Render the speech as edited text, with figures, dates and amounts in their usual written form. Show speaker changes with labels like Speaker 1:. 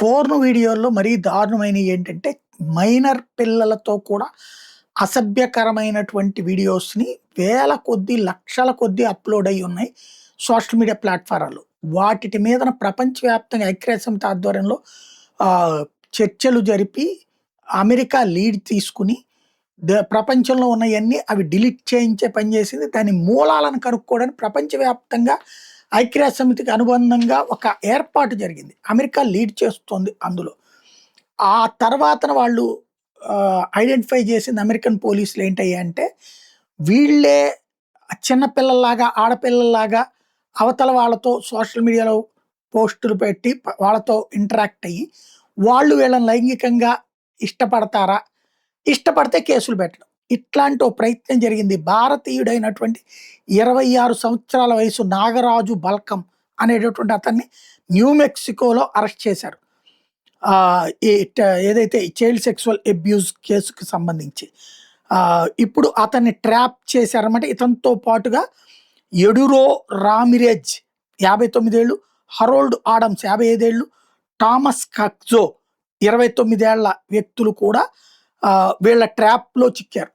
Speaker 1: Porn వీడియోల్లో మరీ దారుణమైనవి ఏంటంటే, మైనర్ పిల్లలతో కూడా అసభ్యకరమైనటువంటి వీడియోస్‌ని వేల కొద్దీ, లక్షల కొద్దీ అప్‌లోడ్ అయ్యి ఉన్నాయి సోషల్ మీడియా ప్లాట్‌ఫారాల్లో. వాటిటి మీదన ప్రపంచవ్యాప్తంగా ఐక్యరాజ్యసమితి ఆధ్వర్యంలో ఆహ్, చర్చలు జరిపి అమెరికా లీడ్ తీసుకొని ప్రపంచంలో ఉన్నయన్నీ అవి డిలీట్ చేయించే పని చేసింది. దాని మూలాలను కనుక్కోవడానికి ప్రపంచవ్యాప్తంగా ఐక్యరాజ్యసమితికి అనుబంధంగా ఒక ఏర్పాటు జరిగింది. అమెరికా లీడ్ చేస్తోంది అందులో. ఆ తర్వాతన వాళ్ళు ఐడెంటిఫై చేసింది అమెరికన్ పోలీసులు ఏంటయ్యంటే, వీళ్ళే చిన్న పిల్లల్లాగా, ఆడపిల్లల్లాగా అవతల వాళ్ళతో సోషల్ మీడియాలో పోస్టులు పెట్టి వాళ్ళతో ఇంటరాక్ట్ అయ్యి, వాళ్ళు వీళ్ళని లైంగికంగా ఇష్టపడతారా? ఇష్టపడితే కేసులు పెట్టడం. ఇట్లాంటి ఓ ప్రయత్నం జరిగింది. భారతీయుడైనటువంటి 26 సంవత్సరాల వయసు నాగరాజు బల్కం అనేటటువంటి అతన్ని న్యూ మెక్సికోలో అరెస్ట్ చేశారు. ఈ ఏదైతే చైల్డ్ సెక్సువల్ అబ్యూజ్ కేసుకి సంబంధించి. ఇప్పుడు అతన్ని ట్రాప్ చేశారన్నమాట. ఇతనితో పాటుగా ఎడురో రామిరెజ్ 59 ఏళ్ళు, హరోల్డ్ ఆడమ్స్ 55 ఏళ్ళు, థామస్ కక్జో 29 ఏళ్ల వ్యక్తులు కూడా వీళ్ళ ట్రాప్‌లో చిక్కారు.